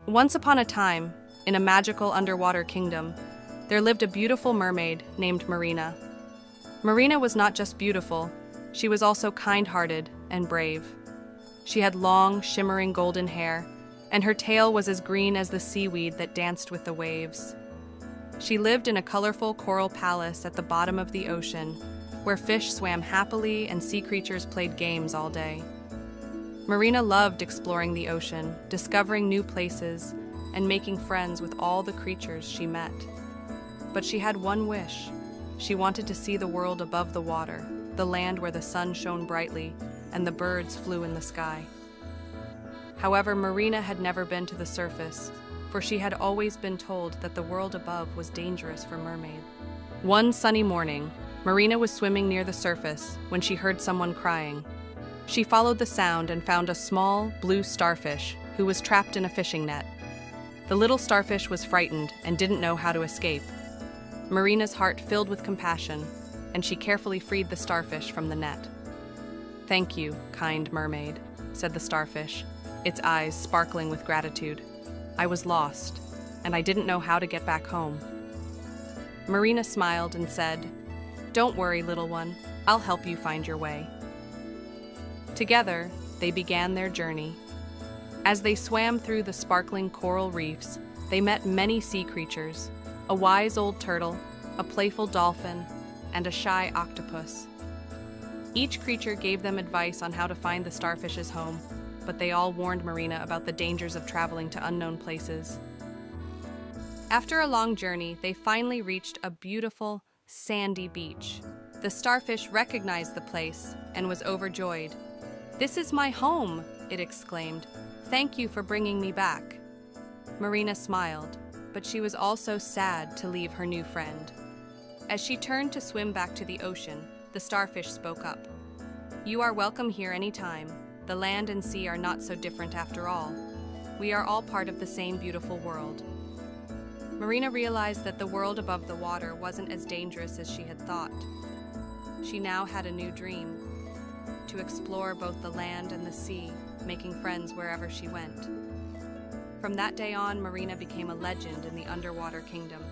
Once upon a time, in a magical underwater kingdom, there lived a beautiful mermaid named Marina. Marina was not just beautiful, she was also kind-hearted and brave. She had long, shimmering golden hair, and her tail was as green as the seaweed that danced with the waves. She lived in a colorful coral palace at the bottom of the ocean, where fish swam happily and sea creatures played games all day. Marina loved exploring the ocean, discovering new places, and making friends with all the creatures she met. But she had one wish. She wanted to see the world above the water, the land where the sun shone brightly and the birds flew in the sky. However, Marina had never been to the surface, for she had always been told that the world above was dangerous for mermaids. One sunny morning, Marina was swimming near the surface when she heard someone crying. She followed the sound and found a small, blue starfish who was trapped in a fishing net. The little starfish was frightened and didn't know how to escape. Marina's heart filled with compassion, and she carefully freed the starfish from the net. "Thank you, kind mermaid," said the starfish, its eyes sparkling with gratitude. "I was lost, and I didn't know how to get back home." Marina smiled and said, "Don't worry, little one, I'll help you find your way." Together, they began their journey. As they swam through the sparkling coral reefs, they met many sea creatures, a wise old turtle, a playful dolphin, and a shy octopus. Each creature gave them advice on how to find the starfish's home, but they all warned Marina about the dangers of traveling to unknown places. After a long journey, they finally reached a beautiful, sandy beach. The starfish recognized the place and was overjoyed. "This is my home," it exclaimed. "Thank you for bringing me back." Marina smiled, but she was also sad to leave her new friend. As she turned to swim back to the ocean, the starfish spoke up. "You are welcome here anytime. The land and sea are not so different after all. We are all part of the same beautiful world." Marina realized that the world above the water wasn't as dangerous as she had thought. She now had a new dream: to explore both the land and the sea, making friends wherever she went. From that day on, Marina became a legend in the underwater kingdom.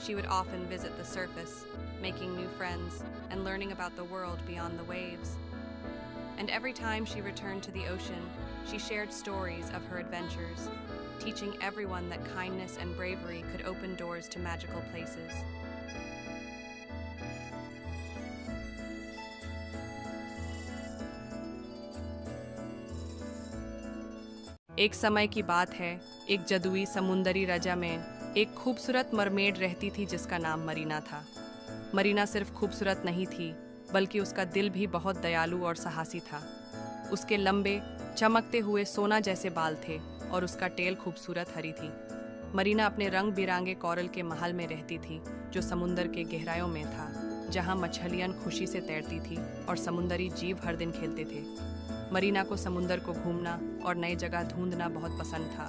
She would often visit the surface, making new friends and learning about the world beyond the waves. And every time she returned to the ocean, she shared stories of her adventures, teaching everyone that kindness and bravery could open doors to magical places. एक समय की बात है, एक जादुई समुंदरी रजा में एक खूबसूरत मरमेड रहती थी जिसका नाम मरीना था। मरीना सिर्फ खूबसूरत नहीं थी, बल्कि उसका दिल भी बहुत दयालु और साहसी था। उसके लंबे, चमकते हुए सोना जैसे बाल थे और उसका टेल खूबसूरत हरी थी। मरीना अपने रंग बिरंगे कोरल के महल में रहती थी, जो समुंदर के गहराइयों में था, जहां मछलियां खुशी से तैरती थी और समुंदरी जीव हर दिन खेलते थे। मरीना को समुंदर को घूमना और नई जगह ढूंढना बहुत पसंद था।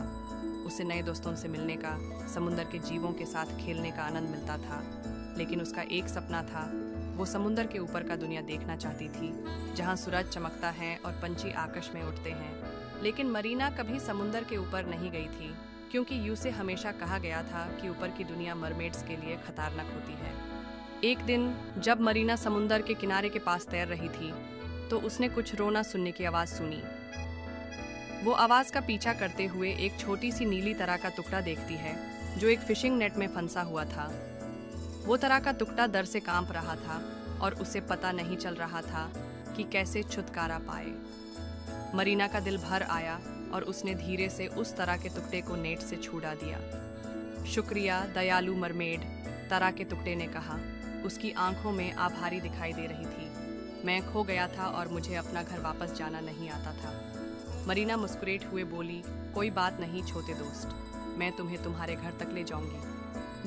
उसे नए दोस्तों से मिलने का, समुंदर के जीवों के साथ खेलने का आनंद मिलता था। लेकिन उसका एक सपना था, वो समुंदर के ऊपर का दुनिया देखना चाहती थी, जहां सूरज चमकता है और पंछी आकाश में उड़ते हैं। लेकिन मरीना कभी समुंदर के ऊपर नहीं गई थी, क्योंकि यूं से हमेशा कहा गया था कि ऊपर की दुनिया मरमेड्स के लिए खतरनाक होती है। एक दिन जब मरीना समुंदर के किनारे के पास तैर रही थी, तो उसने कुछ रोना सुनने की आवाज़ सुनी। वो आवाज़ का पीछा करते हुए एक छोटी सी नीली तरह का टुकड़ा देखती है, जो एक फिशिंग नेट में फंसा हुआ था। वो तरह का टुकड़ा डर से कांप रहा था और उसे पता नहीं चल रहा था कि कैसे छुटकारा पाए। मरीना का दिल भर आया और उसने धीरे से उस तरह के टुकड़े को नेट से छुड़ा दिया। "शुक्रिया, दयालु मरमेड," तरह के टुकड़े ने कहा। उसकी आंखों में आभारी दिखाई दे रही थी। "मैं खो गया था और मुझे अपना घर वापस जाना नहीं आता था।" मरीना मुस्कुराते हुए बोली, "कोई बात नहीं छोटे दोस्त, मैं तुम्हें तुम्हारे घर तक ले जाऊंगी।"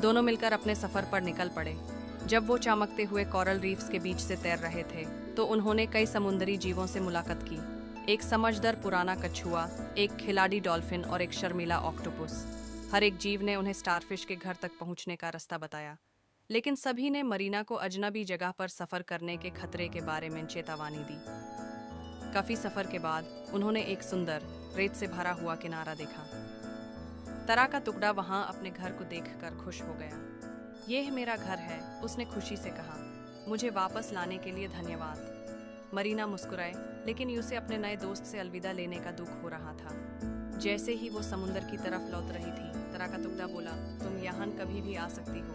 दोनों मिलकर अपने सफ़र पर निकल पड़े। जब वो चमकते हुए कोरल रीफ्स के बीच से तैर रहे थे, तो उन्होंने कई समुद्री जीवों से मुलाकात की। एक समझदार पुराना कछुआ, एक खिलाड़ी डॉल्फिन और एक शर्मीला ऑक्टोपस। हर एक जीव ने उन्हें स्टारफिश के घर तक पहुंचने का रास्ता बताया, लेकिन सभी ने मरीना को अजनबी जगह पर सफ़र करने के खतरे के बारे में चेतावनी दी। काफ़ी सफ़र के बाद उन्होंने एक सुंदर, रेत से भरा हुआ किनारा देखा। तरा का टुकड़ा वहां अपने घर को देखकर खुश हो गया। यह मेरा घर है, उसने खुशी से कहा। मुझे वापस लाने के लिए धन्यवाद। मरीना मुस्कुराए, लेकिन उसे अपने नए दोस्त से अलविदा लेने का दुख हो रहा था। जैसे ही वो समुंदर की तरफ लौट रही थी, तरा का टुकड़ा बोला, तुम यहाँ कभी भी आ सकती हो।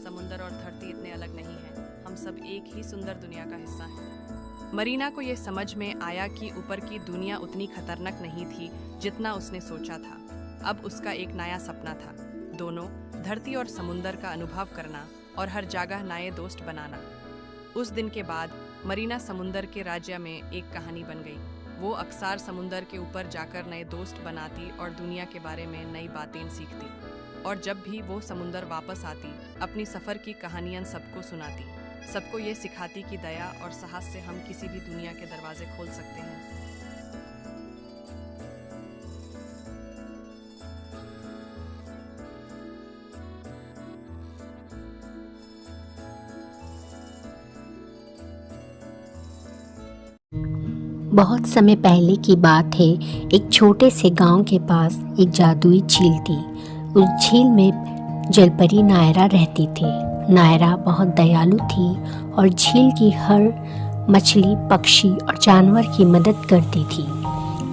समुंदर और धरती इतने अलग नहीं हैं, हम सब एक ही सुंदर दुनिया का हिस्सा हैं। मरीना को यह समझ में आया कि ऊपर की दुनिया उतनी खतरनाक नहीं थी जितना उसने सोचा था। अब उसका एक नया सपना था, दोनों धरती और समुंदर का अनुभव करना और हर जगह नए दोस्त बनाना। उस दिन के बाद मरीना समुंदर के राज्य में एक कहानी बन गई। वो अक्सर समुंदर के ऊपर जाकर नए दोस्त बनाती और दुनिया के बारे में नई बातें सीखती। और जब भी वो समुंदर वापस आती, अपनी सफ़र की कहानियाँ सबको सुनाती। सबको ये सिखाती कि दया और साहस से हम किसी भी दुनिया के दरवाजे खोल सकते हैं। बहुत समय पहले की बात है। एक छोटे से गांव के पास एक जादुई झील थी। उस झील में जलपरी नायरा रहती थी। नायरा बहुत दयालु थी और झील की हर मछली, पक्षी और जानवर की मदद करती थी।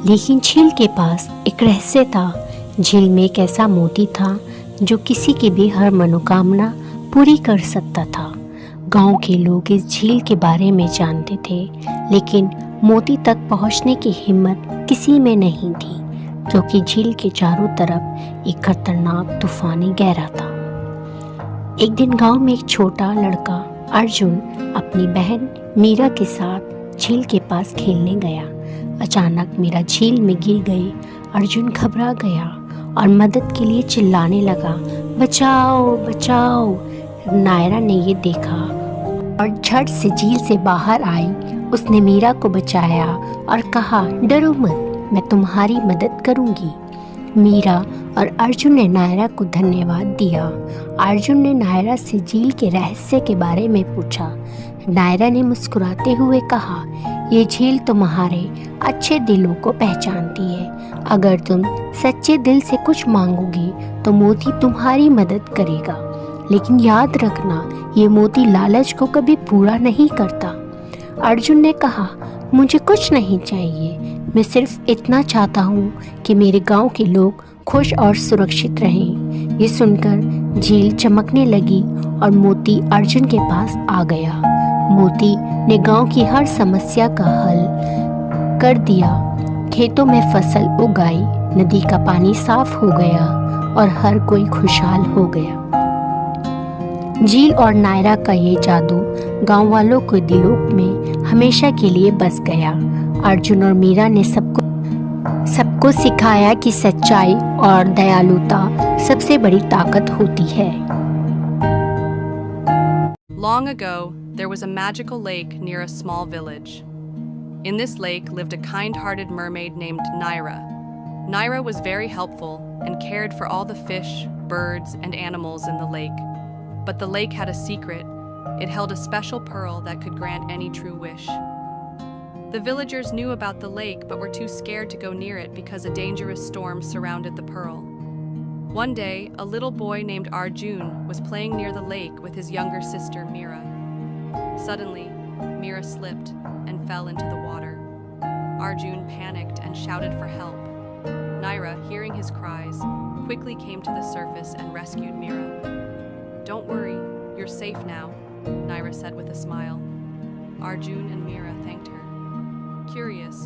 लेकिन झील के पास एक रहस्य था। झील में एक ऐसा मोती था जो किसी की भी हर मनोकामना पूरी कर सकता था। गांव के लोग इस झील के बारे में जानते थे, लेकिन मोती तक पहुंचने की हिम्मत किसी में नहीं थी, क्योंकि झील के चारों तरफ एक खतरनाक तूफानी गहरा था। एक दिन गांव में एक छोटा लड़का अर्जुन अपनी बहन मीरा के साथ झील के पास खेलने गया। अचानक मीरा झील में गिर गई। अर्जुन घबरा गया और मदद के लिए चिल्लाने लगा, बचाओ बचाओ। नायरा ने ये देखा और झट से झील से बाहर आई। उसने मीरा को बचाया और कहा, डरो मत, मैं तुम्हारी मदद करूंगी। मीरा और अर्जुन ने नायरा को धन्यवाद दिया। अर्जुन ने नायरा से झील के रहस्य के बारे में पूछा। नायरा ने मुस्कुराते हुए कहा, ये झील तुम्हारे अच्छे दिलों को पहचानती है। अगर तुम सच्चे दिल से कुछ मांगोगी तो मोती तुम्हारी मदद करेगा, लेकिन याद रखना, ये मोती लालच को कभी पूरा नहीं करता। अर्जुन ने कहा, मुझे कुछ नहीं चाहिए, मैं सिर्फ इतना चाहता हूँ कि मेरे गांव के लोग खुश और सुरक्षित रहें। ये सुनकर झील चमकने लगी और मोती अर्जुन के पास आ गया। मोती ने गांव की हर समस्या का हल कर दिया। खेतों में फसल उगाई, नदी का पानी साफ हो गया और हर कोई खुशहाल हो गया। झील और नायरा का ये जादू गांव वालों के दिलों में हमेशा के लिए बस गया। अर्जुन और मीरा ने सबको सिखाया कि सच्चाई और दयालुता सबसे बड़ी ताकत होती है। Long ago, there was a magical lake near a small village. In this lake lived a kind-hearted mermaid named Naira. Naira was very helpful and cared for all the fish, birds, and animals in the lake. But the lake had a secret. It held a special pearl that could grant any true wish. The villagers knew about the lake but were too scared to go near it because a dangerous storm surrounded the pearl. One day, a little boy named Arjun was playing near the lake with his younger sister Mira. Suddenly, Mira slipped and fell into the water. Arjun panicked and shouted for help. Naira, hearing his cries, quickly came to the surface and rescued Mira. Don't worry, you're safe now, Naira said with a smile. Arjun and Mira thanked her. Curious,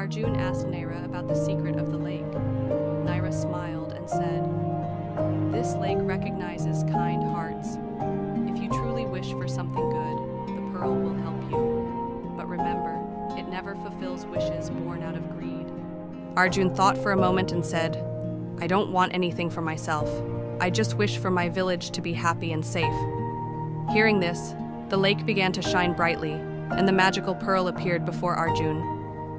Arjun asked Naira about the secret of the lake. Naira smiled and said, this lake recognizes kind hearts. If you truly wish for something good, the pearl will help you. But remember, it never fulfills wishes born out of greed. Arjun thought for a moment and said, I don't want anything for myself. I just wish for my village to be happy and safe. Hearing this, the lake began to shine brightly, and the magical pearl appeared before Arjun.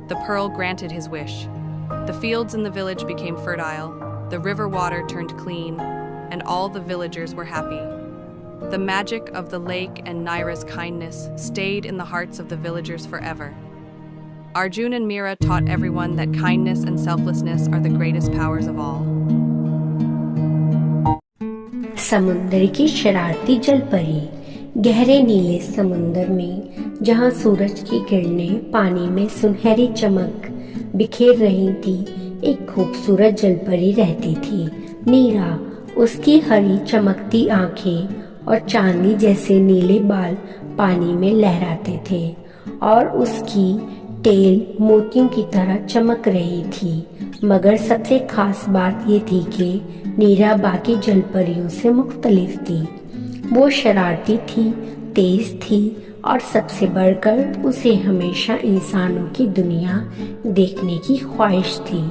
The pearl granted his wish. The fields in the village became fertile, the river water turned clean, and all the villagers were happy. The magic of the lake and Naira's kindness stayed in the hearts of the villagers forever. Arjun and Mira taught everyone that kindness and selflessness are the greatest powers of all. समुद्र की शरारती जलपरी। गहरे नीले समुद्र में जहाँ सूरज की किरणें पानी में सुनहरी चमक बिखेर रही थी, एक खूबसूरत जलपरी रहती थी, नीरा। उसकी हरी चमकती आंखें और चांदी जैसे नीले बाल पानी में लहराते थे और उसकी टेल मोतियों की तरह चमक रही थी। मगर सबसे खास बात ये थी कि नीरा बाकी जलपरियों से मुख्तलिफ थी। वो शरारती थी, तेज थी और सबसे बढ़कर उसे हमेशा इंसानों की दुनिया देखने की ख्वाहिश थी।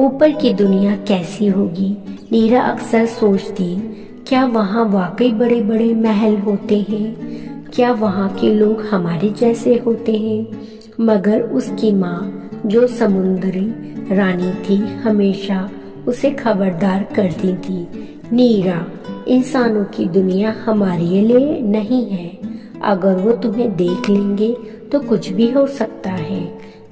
ऊपर की दुनिया कैसी होगी, नीरा अक्सर सोचती। क्या वहाँ वाकई बड़े बड़े महल होते हैं? क्या वहाँ के लोग हमारे जैसे होते हैं? मगर उसकी माँ, जो समुद्री रानी थी, हमेशा उसे खबरदार करती थी, नीरा, इंसानों की दुनिया हमारे लिए नहीं है। अगर वो तुम्हें देख लेंगे तो कुछ भी हो सकता है।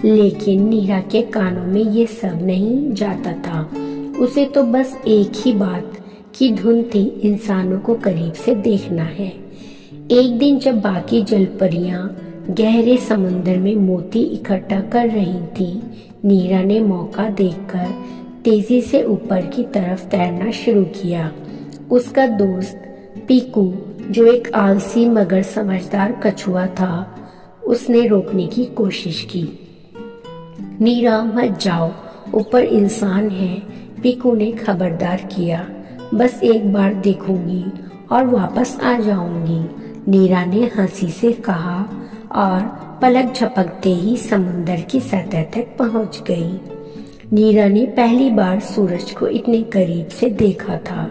लेकिन नीरा के कानों में ये सब नहीं जाता था। उसे तो बस एक ही बात की धुन थी, इंसानों को करीब से देखना है। एक दिन जब बाकी जलपरियां गहरे समुद्र में मोती इकट्ठा कर रही थी, नीरा ने मौका देखकर तेजी से ऊपर की तरफ तैरना शुरू किया। उसका दोस्त पीकू, जो एक आलसी मगर समझदार कछुआ था, उसने रोकने की कोशिश की। नीरा, मत जाओ, ऊपर इंसान है, पीकू ने खबरदार किया। बस एक बार देखूंगी और वापस आ जाऊंगी, नीरा ने हंसी से कहा और पलक झपकते ही समुंदर की सतह तक पहुंच गई। नीरा ने पहली बार सूरज को इतने करीब से देखा था।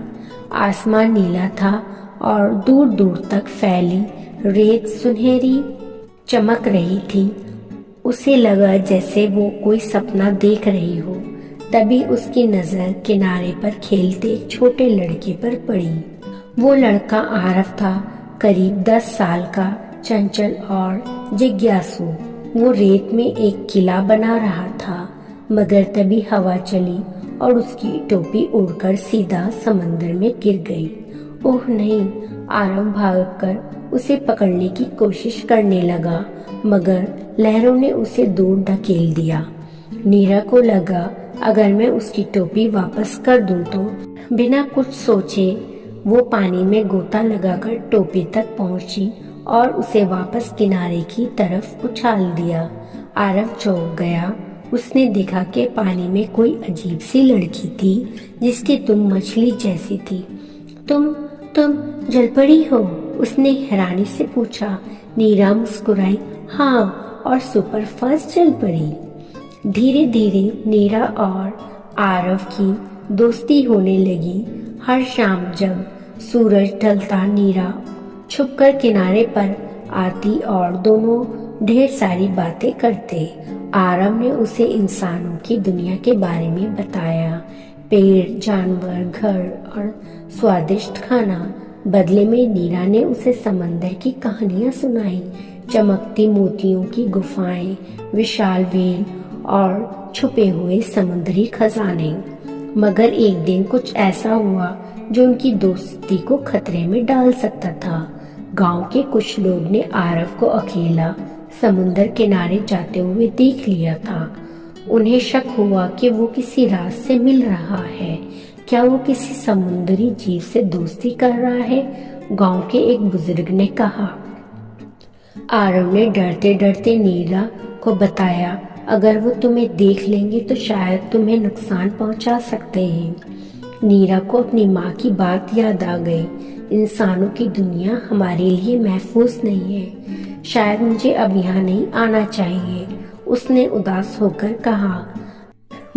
आसमान नीला था और दूर दूर तक फैली रेत सुनहरी चमक रही थी। उसे लगा जैसे वो कोई सपना देख रही हो। तभी उसकी नजर किनारे पर खेलते एक छोटे लड़के पर पड़ी। वो लड़का आरव था, करीब 10 साल का, चंचल और जिज्ञासु। वो रेत में एक किला बना रहा था, मगर तभी हवा चली और उसकी टोपी उड़कर सीधा समंदर में गिर गई। ओह नहीं! आरव भागकर उसे पकड़ने की कोशिश करने लगा, मगर लहरों ने उसे दूर धकेल दिया। नीरा को लगा, अगर मैं उसकी टोपी वापस कर दूं तो। बिना कुछ सोचे वो पानी में गोता लगाकर टोपी तक पहुंची और उसे वापस किनारे की तरफ उछाल दिया। आरव चौंक गया। उसने देखा कि पानी में कोई अजीब सी लड़की थी, जिसकी तुम मछली जैसी थी। तुम जलपरी हो? उसने हैरानी से पूछा। नीरा मुस्कुराई, हाँ, और सुपर फास्ट जलपरी। धीरे धीरे नीरा और आरव की दोस्ती होने लगी। हर शाम जब सूरज ढलता, नीरा छुपकर किनारे पर आती और दोनों ढेर सारी बातें करते। आरव ने उसे इंसानों की दुनिया के बारे में बताया, पेड़, जानवर, घर और स्वादिष्ट खाना। बदले में नीरा ने उसे समंदर की कहानियां सुनाई, चमकती मोतियों की गुफाएं, विशाल व्हेल और छुपे हुए समुद्री खजाने। मगर एक दिन कुछ ऐसा हुआ जो उनकी दोस्ती को खतरे में डाल सकता था। गांव के कुछ लोग ने आरव को अकेला समुंदर किनारे जाते हुए देख लिया था। उन्हें शक हुआ कि वो किसी राज से मिल रहा है। क्या वो किसी समुद्री जीव से दोस्ती कर रहा है? गांव के एक बुजुर्ग ने कहा। आरव ने डरते डरते नीरा को बताया, अगर वो तुम्हें देख लेंगे तो शायद तुम्हें नुकसान पहुंचा सकते हैं। नीरा को अपनी माँ की बात याद आ गई। इंसानों की दुनिया हमारे लिए महफूज नहीं है, शायद मुझे अब यहाँ नहीं आना चाहिए, उसने उदास होकर कहा।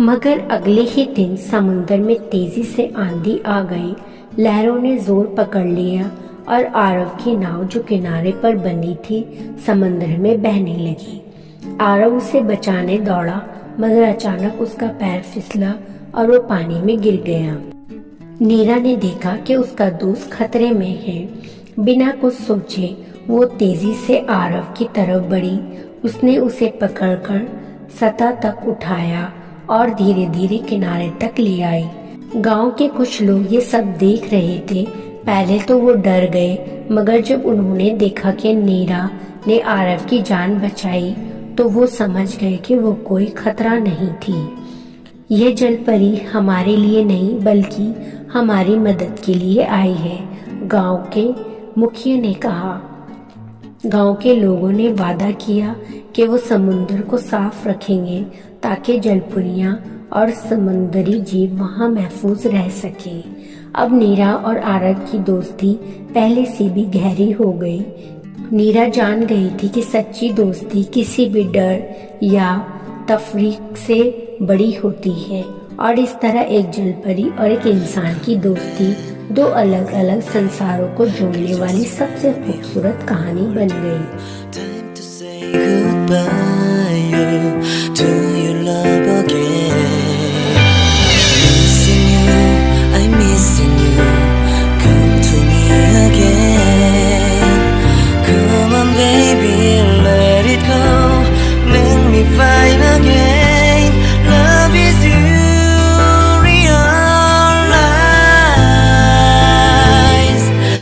मगर अगले ही दिन समुंदर में तेजी से आंधी आ गई। लहरों ने जोर पकड़ लिया और आरव की नाव, जो किनारे पर बनी थी, समंदर में बहने लगी। आरव उसे बचाने दौड़ा, मगर अचानक उसका पैर फिसला और वो पानी में गिर गया। नीरा ने देखा कि उसका दोस्त खतरे में है। बिना कुछ सोचे वो तेजी से आरव की तरफ बढ़ी। उसने उसे पकड़कर सतह तक उठाया और धीरे धीरे किनारे तक ले आई। गांव के कुछ लोग ये सब देख रहे थे। पहले तो वो डर गए, मगर जब उन्होंने देखा कि नीरा ने आरव की जान बचाई तो वो समझ गए कि वो कोई खतरा नहीं थी। ये जलपरी हमारे लिए नहीं बल्कि हमारी मदद के लिए आई है, गांव के मुखिया ने कहा। गांव के लोगों ने वादा किया कि वो समुद्र को साफ रखेंगे ताकि जलपुरियां और समुद्री जीव वहां महफूज रह सके। अब नीरा और आरव की दोस्ती पहले से भी गहरी हो गई। नीरा जान गई थी कि सच्ची दोस्ती किसी भी डर या तफरीक से बड़ी होती है, और इस तरह एक जलपरी और एक इंसान की दोस्ती दो अलग अलग संसारों को जोड़ने वाली सबसे खूबसूरत कहानी बन गई। Time to say goodbye to your love again. Missing you, I'm missing you. Come to me again. Come on, baby, let it go. Make me fine again.